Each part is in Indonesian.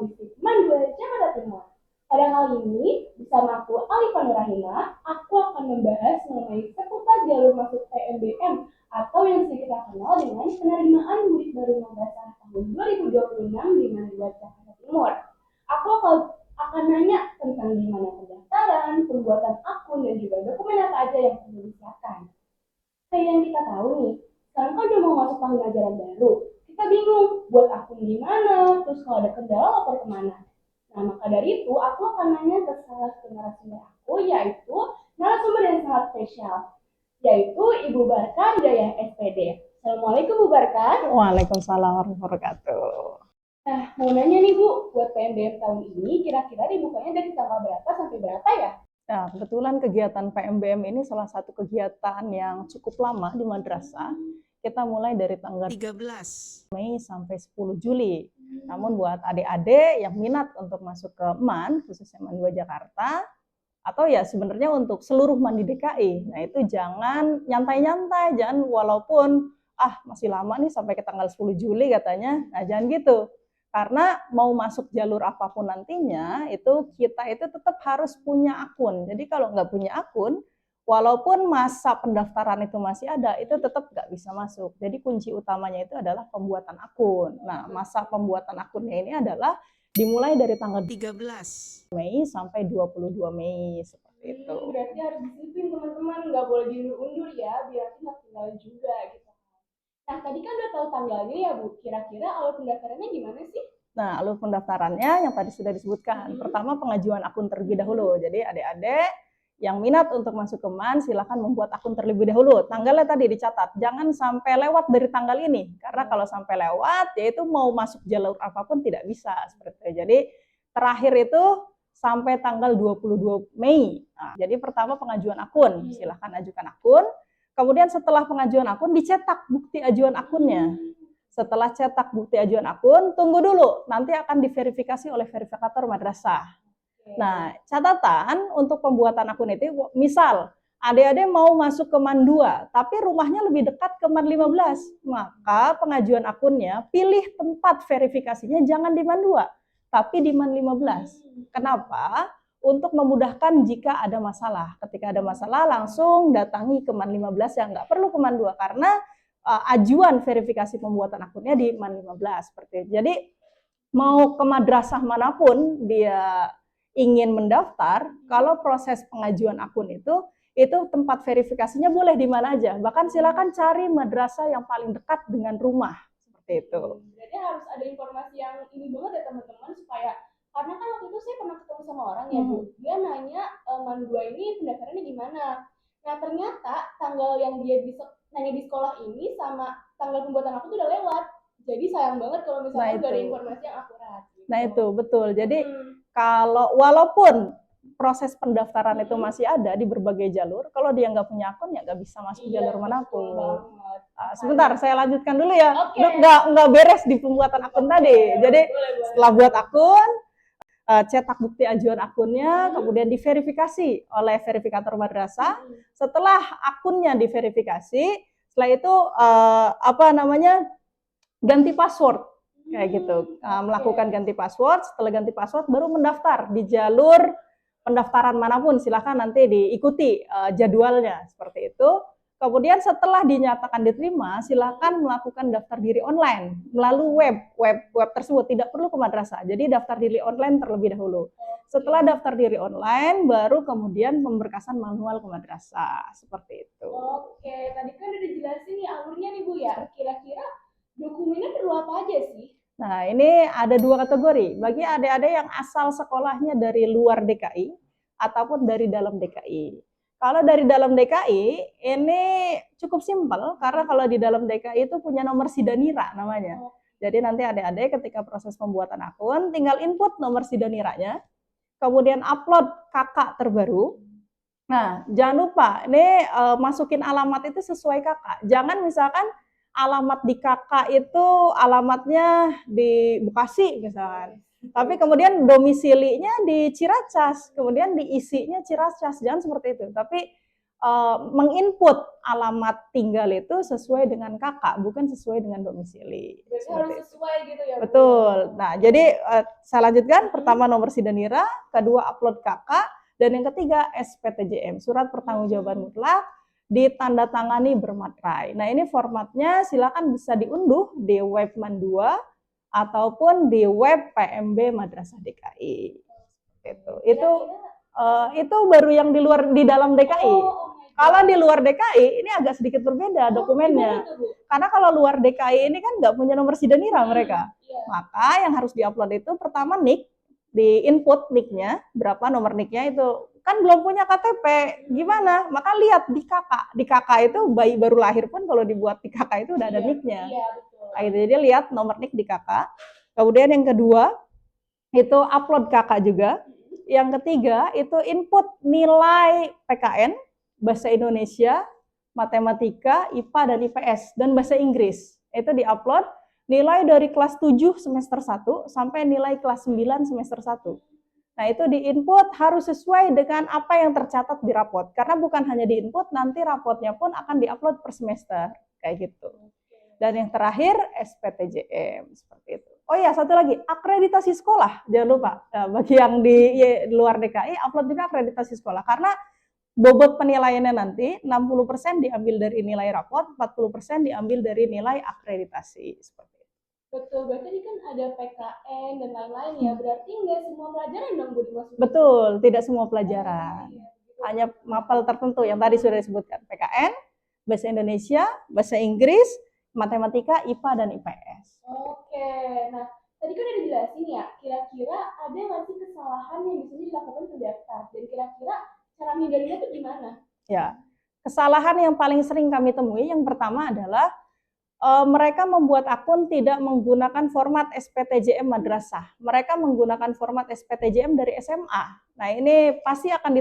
Logistik Mandua, Jakarta Timur. Pada kali ini, bersama aku Alifa Nurahina, aku akan membahas mengenai seputar jalur masuk PMBM atau yang sering kita kenal dengan penerimaan murid baru madrasah tahun 2026 di Mandua, Jakarta Timur. Aku akan nanya tentang gimana pendaftaran, pembuatan akun, dan juga dokumen apa aja yang perlu disiapkan. Kayak yang kita tahu nih, sekarang kan udah mau masuk tahun ajaran baru. Kita bingung buat akun gimana, terus kalau ada kendala lapor kemana. Nah, maka dari itu aku akan nanya ke salah satu narasumber aku, yaitu narasumber yang sangat spesial, yaitu Ibu Barka Hidayah SPD. Assalamualaikum Bu Barka. Waalaikumsalam warahmatullahi wabarakatuh. Nah, mau nanya nih Bu, buat PMBM tahun ini kira-kira dibukanya dari tanggal berapa sampai berapa ya? Nah, kebetulan kegiatan PMBM ini salah satu kegiatan yang cukup lama di madrasah. Kita mulai dari tanggal 13 Mei sampai 10 Juli. Namun buat adik-adik yang minat untuk masuk ke MAN, khususnya MAN 2 Jakarta, atau ya sebenarnya untuk seluruh MAN di DKI, nah itu jangan nyantai-nyantai, jangan walaupun masih lama nih sampai ke tanggal 10 Juli katanya, nah jangan gitu. Karena mau masuk jalur apapun nantinya, itu kita itu tetap harus punya akun. Jadi kalau nggak punya akun, walaupun masa pendaftaran itu masih ada, itu tetap nggak bisa masuk. Jadi kunci utamanya itu adalah pembuatan akun. Nah, masa pembuatan akunnya ini adalah dimulai dari tanggal 13 Mei sampai 22 Mei, seperti itu. Berarti harus disiplin teman-teman, nggak boleh diundur-undur ya, biar nggak ketinggalan juga gitu. Nah, tadi kan udah tahu tanggalnya ya Bu, kira-kira alur pendaftarannya gimana sih? Nah, alur pendaftarannya yang tadi sudah disebutkan. Pertama, pengajuan akun terlebih dahulu. Jadi adik-adik yang minat untuk masuk ke MAN, silakan membuat akun terlebih dahulu. Tanggalnya tadi dicatat, jangan sampai lewat dari tanggal ini. Karena kalau sampai lewat, yaitu mau masuk jalur apapun tidak bisa. Seperti itu. Jadi terakhir itu sampai tanggal 22 Mei. Nah, jadi pertama pengajuan akun, silakan ajukan akun. Kemudian setelah pengajuan akun, dicetak bukti ajuan akunnya. Setelah cetak bukti ajuan akun, tunggu dulu, nanti akan diverifikasi oleh verifikator madrasah. Nah, catatan untuk pembuatan akun itu, misal adik-adik mau masuk ke MAN 2, tapi rumahnya lebih dekat ke MAN 15, maka pengajuan akunnya, pilih tempat verifikasinya jangan di MAN 2, tapi di MAN 15. Kenapa? Untuk memudahkan jika ada masalah. Ketika ada masalah, langsung datangi ke MAN 15 yang nggak perlu ke MAN 2, karena ajuan verifikasi pembuatan akunnya di MAN 15. Seperti itu. Jadi, mau ke madrasah manapun dia ingin mendaftar, kalau proses pengajuan akun itu tempat verifikasinya boleh di mana aja. Bahkan silakan cari madrasah yang paling dekat dengan rumah. Seperti itu. Jadi harus ada informasi yang ini banget ya teman-teman, supaya karena kan waktu itu saya pernah ketemu sama orang ya Bu, dia nanya MAN 2 ini pendaftarannya gimana. Nah ternyata tanggal yang dia nanya di sekolah ini sama tanggal pembuatan akun itu udah lewat. Jadi sayang banget kalau misalnya nggak ada informasi yang akurat. Gitu. Nah itu betul. Jadi kalau walaupun proses pendaftaran itu masih ada di berbagai jalur, kalau dia nggak punya akun ya nggak bisa masuk jalur manapun. Sebentar, saya lanjutkan dulu ya. Okay. Nggak beres di pembuatan akun tadi. Jadi setelah buat akun, cetak bukti ajuan akunnya, kemudian diverifikasi oleh verifikator madrasah. Setelah akunnya diverifikasi, setelah itu ganti password kayak gitu. Melakukan ganti password, setelah ganti password baru mendaftar di jalur pendaftaran manapun, silakan nanti diikuti jadwalnya seperti itu. Kemudian setelah dinyatakan diterima, silakan melakukan daftar diri online melalui web tersebut, tidak perlu ke madrasah. Jadi daftar diri online terlebih dahulu. Setelah daftar diri online, baru kemudian pemberkasan manual ke madrasah, seperti itu. Oke, tadi kan udah dijelasin nih alurnya nih Bu ya. Kira-kira dokumennya perlu apa aja sih? Nah, ini ada dua kategori. Bagi adik-adik yang asal sekolahnya dari luar DKI ataupun dari dalam DKI. Kalau dari dalam DKI, ini cukup simpel, karena kalau di dalam DKI itu punya nomor Sidanira namanya. Jadi nanti adik-adik ketika proses pembuatan akun, tinggal input nomor Sidaniranya, kemudian upload kakak terbaru. Nah, jangan lupa, ini masukin alamat itu sesuai kakak. Jangan misalkan alamat di kakak itu alamatnya di Bekasi misalkan. Tapi kemudian domisilinya di Ciracas, kemudian diisinya Ciracas, jangan seperti itu. Tapi menginput alamat tinggal itu sesuai dengan kakak, bukan sesuai dengan domisili. Berarti harus sesuai gitu ya, Bu? Betul. Nah, jadi saya lanjutkan. Pertama nomor Sidanira, kedua upload kakak, dan yang ketiga SPTJM, surat pertanggungjawaban mutlak, ditandatangani bermaterai. Nah, ini formatnya silakan bisa diunduh di web Man2 ataupun di web PMB Madrasah DKI. Itu baru yang di dalam DKI. Kalau di luar DKI ini agak sedikit berbeda dokumennya. Karena kalau luar DKI ini kan nggak punya nomor Sidanira mereka. Maka yang harus diupload itu pertama NIK, di input NIK-nya, berapa nomor NIK-nya itu. Kan belum punya KTP, gimana? Maka lihat di kakak. Di kakak itu bayi baru lahir pun kalau dibuat di kakak itu udah ada NIK-nya. Jadi lihat nomor NIK di kakak. Kemudian yang kedua, itu upload kakak juga. Yang ketiga, itu input nilai PKN, Bahasa Indonesia, Matematika, IPA, dan IPS, dan Bahasa Inggris. Itu diupload nilai dari kelas 7 semester 1 sampai nilai kelas 9 semester 1. Nah, itu diinput harus sesuai dengan apa yang tercatat di rapot. Karena bukan hanya diinput, nanti rapotnya pun akan diupload per semester. Kayak gitu. Dan yang terakhir, SPTJM. Seperti itu. Oh iya, satu lagi, akreditasi sekolah. Jangan lupa, bagi yang di luar DKI, upload juga akreditasi sekolah. Karena bobot penilaiannya nanti 60% diambil dari nilai rapot, 40% diambil dari nilai akreditasi. Seperti itu. Betul, berarti ini kan ada PKN dan lain-lain ya, berarti nggak semua pelajaran dong Bu dimasukin? Betul, tidak semua pelajaran. Hanya mapel tertentu yang tadi sudah disebutkan, PKN, Bahasa Indonesia, Bahasa Inggris, Matematika, IPA, dan IPS. Oke, nah tadi kan udah dijelasin ya, kira-kira ada nggak sih kesalahan yang bisa dilakukan pendaftar, dan kira-kira cara menghindarinya itu gimana? Ya, kesalahan yang paling sering kami temui yang pertama adalah mereka membuat akun tidak menggunakan format SPTJM madrasah. Mereka menggunakan format SPTJM dari SMA. Nah, ini pasti akan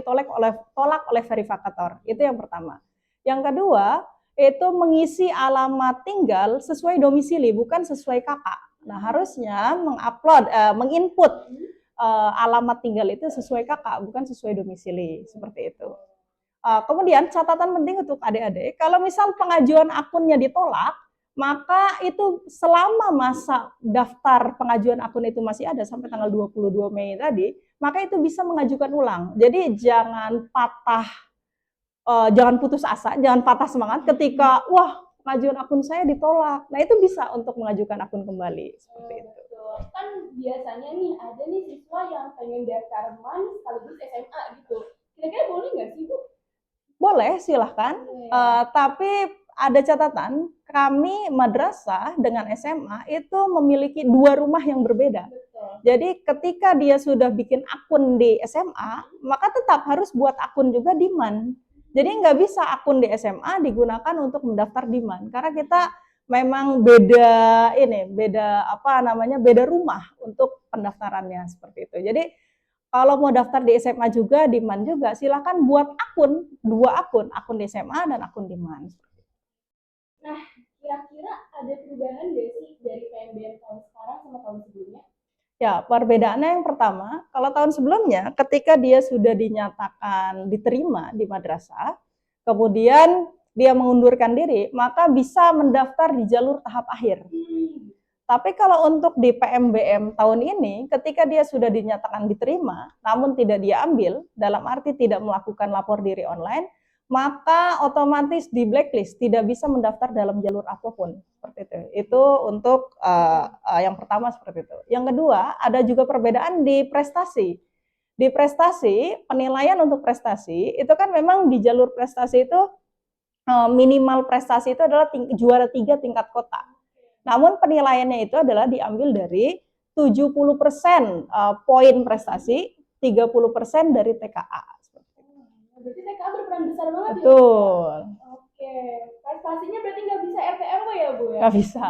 tolak oleh verifikator. Itu yang pertama. Yang kedua, itu mengisi alamat tinggal sesuai domisili, bukan sesuai kakak. Nah, harusnya menginput alamat tinggal itu sesuai kakak, bukan sesuai domisili. Seperti itu. Kemudian catatan penting untuk adik-adik, kalau misal pengajuan akunnya ditolak, maka itu selama masa daftar pengajuan akun itu masih ada sampai tanggal 22 Mei tadi, maka itu bisa mengajukan ulang. Jadi jangan putus asa, jangan patah semangat ketika wah pengajuan akun saya ditolak. Nah, itu bisa untuk mengajukan akun kembali seperti itu. Kan biasanya nih ada nih siswa yang pengen daftar MAN sekaligus SMA gitu. Kira-kira boleh nggak sih Bu? Boleh, silahkan. Tapi ada catatan, kami madrasah dengan SMA itu memiliki 2 rumah yang berbeda. Betul. Jadi ketika dia sudah bikin akun di SMA, maka tetap harus buat akun juga di MAN. Jadi nggak bisa akun di SMA digunakan untuk mendaftar di MAN, karena kita memang beda rumah untuk pendaftarannya seperti itu. Jadi kalau mau daftar di SMA juga, di MAN juga, silakan buat akun, 2 akun di SMA dan akun di MAN. Nah, kira-kira ada perubahan nggak sih dari PMBM tahun sekarang sama tahun sebelumnya? Ya, perbedaannya yang pertama, kalau tahun sebelumnya ketika dia sudah dinyatakan diterima di madrasah, kemudian dia mengundurkan diri, maka bisa mendaftar di jalur tahap akhir. Tapi kalau untuk di PMBM tahun ini, ketika dia sudah dinyatakan diterima, namun tidak dia ambil, dalam arti tidak melakukan lapor diri online, maka otomatis di blacklist, tidak bisa mendaftar dalam jalur apapun. Seperti itu. Itu untuk yang pertama seperti itu. Yang kedua, ada juga perbedaan di prestasi. Di prestasi, penilaian untuk prestasi, itu kan memang di jalur prestasi itu minimal prestasi itu adalah juara 3 tingkat kota. Namun penilaiannya itu adalah diambil dari 70% poin prestasi, 30% dari TKA. Berarti TKA berperan besar banget. Betul. Ya? Oke, prestasinya berarti nggak bisa RT RW ya Bu ya? Nggak bisa.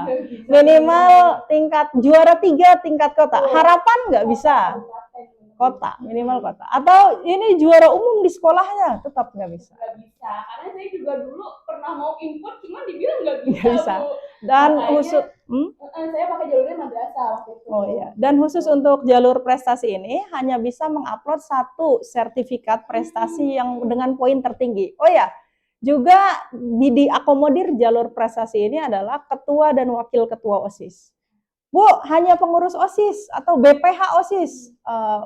Minimal tingkat juara 3 tingkat kota. Harapan nggak bisa. Kota, minimal kota. Atau ini juara umum di sekolahnya, tetap nggak bisa. Nggak bisa, karena saya juga dulu pernah mau input, cuman dibilang nggak bisa. Nggak bisa. Dan khusus, saya pakai jalurnya madrasah waktu itu. Oh iya. Dan khusus untuk jalur prestasi ini hanya bisa mengupload 1 sertifikat prestasi yang dengan poin tertinggi. Oh ya, Juga diakomodir jalur prestasi ini adalah ketua dan wakil ketua OSIS. Bu, hanya pengurus OSIS atau BPH OSIS,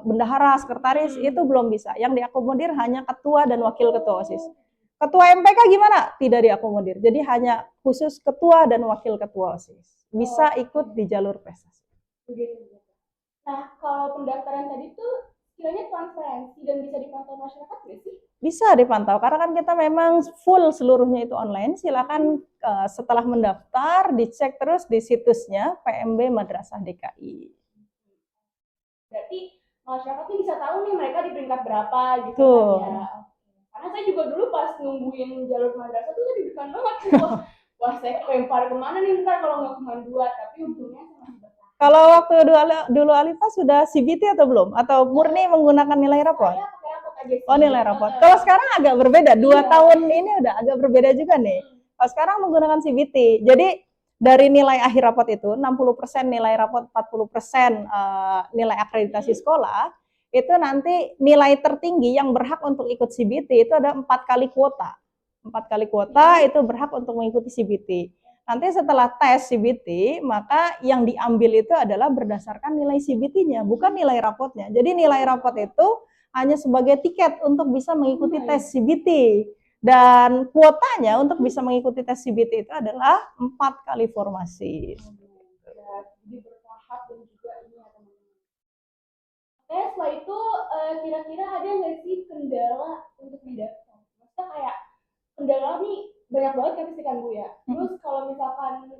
bendahara, sekretaris, itu belum bisa. Yang diakomodir hanya ketua dan wakil ketua OSIS. Ketua MPK gimana? Tidak diakomodir. Jadi hanya khusus ketua dan wakil ketua OSIS. Bisa ikut di jalur prestasi. Begitu. Nah, kalau pendaftaran tadi tuh kiranya transparansi dan bisa dipantau masyarakat nggak sih? Bisa dipantau, karena kan kita memang full seluruhnya itu online. Silakan setelah mendaftar, dicek terus di situsnya PMB Madrasah DKI. Berarti masyarakat nih bisa tahu nih mereka di peringkat berapa gitu Tuh. kan ya. Karena saya juga dulu pas nungguin jalur madrasah tuh deg-degan banget tuh. Wah, saya lempar kemana nih ntar kalau nggak kemana dua, tapi untungnya saya masih bertahan. Kalau waktu dulu Alifa sudah CBT atau belum? Atau murni menggunakan nilai rapot? Saya pakai rapot aja sih. Oh, nilai rapot. Kalau sekarang agak berbeda. 2 tahun ini udah agak berbeda juga nih. Kalau sekarang menggunakan CBT. Jadi dari nilai akhir rapot itu 60% nilai rapot, 40% nilai akreditasi sekolah, itu nanti nilai tertinggi yang berhak untuk ikut CBT itu ada 4 kali kuota. 4 kali kuota itu berhak untuk mengikuti CBT. Nanti setelah tes CBT, maka yang diambil itu adalah berdasarkan nilai CBT-nya, bukan nilai rapotnya. Jadi nilai rapot itu hanya sebagai tiket untuk bisa mengikuti tes CBT. Dan kuotanya untuk bisa mengikuti tes CBT itu adalah 4 kali formasi. Jadi bertahap dan juga ini ya teman-teman. Oke, setelah itu kira-kira ada nggak sih kendala untuk mendaftar? Maksudnya kayak kendala nih banyak banget kan pastikan Bu ya. Terus kalau misalkan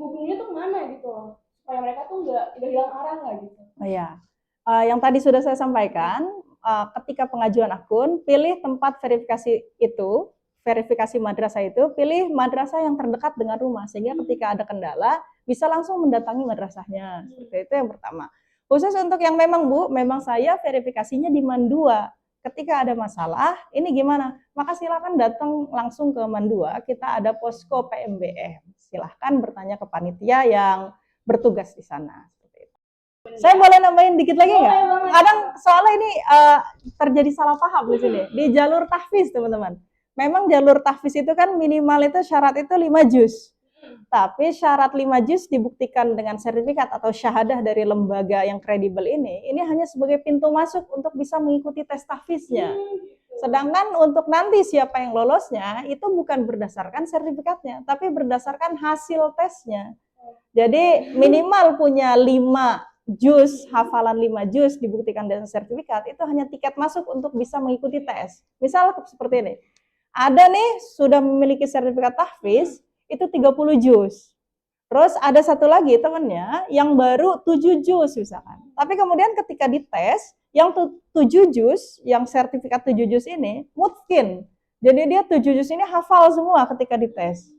hubungnya tuh kemana gitu loh, supaya mereka tuh nggak hilang arah nggak gitu. Oh ya, yang tadi sudah saya sampaikan, ketika pengajuan akun, pilih tempat verifikasi itu, verifikasi madrasah itu, pilih madrasah yang terdekat dengan rumah, sehingga ketika ada kendala, bisa langsung mendatangi madrasahnya. Seperti itu yang pertama. Khusus untuk yang memang Bu, memang saya verifikasinya di Mandua. Ketika ada masalah, ini gimana? Maka silakan datang langsung ke Mandua, kita ada posko PMBM. Silahkan bertanya ke panitia yang bertugas di sana. Saya boleh nambahin dikit lagi nggak? Kadang soalnya ini terjadi salah paham di sini. Di jalur tahfiz teman-teman. Memang jalur tahfiz itu kan minimal itu syarat itu 5 juz. Tapi syarat 5 juz dibuktikan dengan sertifikat atau syahadah dari lembaga yang kredibel ini hanya sebagai pintu masuk untuk bisa mengikuti tes tahfiznya. Sedangkan untuk nanti siapa yang lolosnya itu bukan berdasarkan sertifikatnya, tapi berdasarkan hasil tesnya. Jadi minimal punya 5 juz, hafalan 5 juz dibuktikan dengan sertifikat, itu hanya tiket masuk untuk bisa mengikuti tes. Misal seperti ini, ada nih sudah memiliki sertifikat tahfiz, itu 30 juz. Terus ada satu lagi temennya yang baru 7 juz misalkan. Tapi kemudian ketika dites, yang 7 juz, yang sertifikat 7 juz ini, mungkin. Jadi dia 7 juz ini hafal semua ketika dites.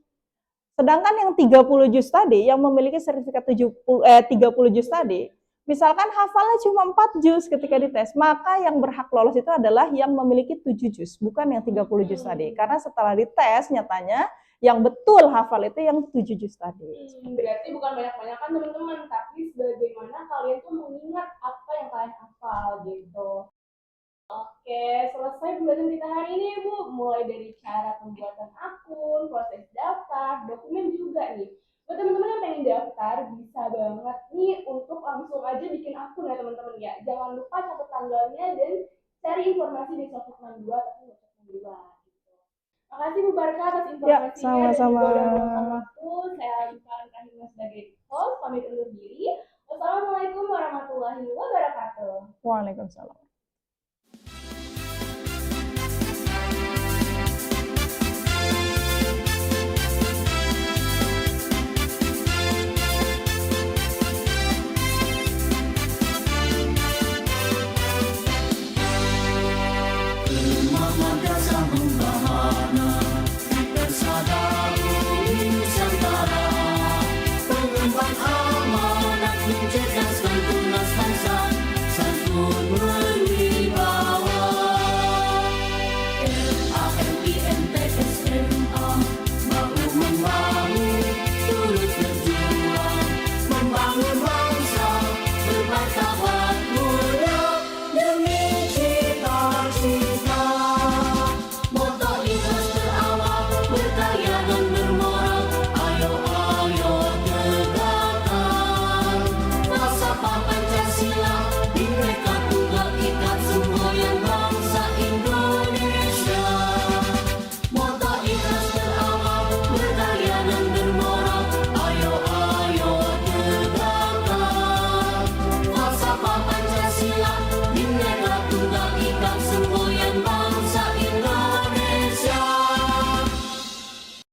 Sedangkan yang 30 juz tadi, yang memiliki sertifikat 30 juz tadi, misalkan hafalnya cuma 4 juz ketika dites, maka yang berhak lolos itu adalah yang memiliki 7 juz, bukan yang 30 juz tadi. Karena setelah dites, nyatanya yang betul hafal itu yang 7 juz tadi. Berarti bukan banyak-banyakan teman-teman, tapi bagaimana kalian tuh mengingat apa yang kalian hafal gitu. Oke, selesai pembahasan kita hari ini Bu. Mulai dari cara pembuatan akun, proses daftar, dokumen juga nih. Buat teman-teman yang pengen daftar, bisa banget nih untuk langsung aja bikin akun ya teman-teman ya. Jangan lupa catat tanggalnya dan cari informasi di sosmed Mandua ataupun website Mandua. Makasih Bu Barka atas informasinya sama-sama. dan juga udah meluangkan waktu. Saya Alifa Rahimah sebagai host, pamit undur diri. Wassalamualaikum warahmatullahi wabarakatuh. Waalaikumsalam.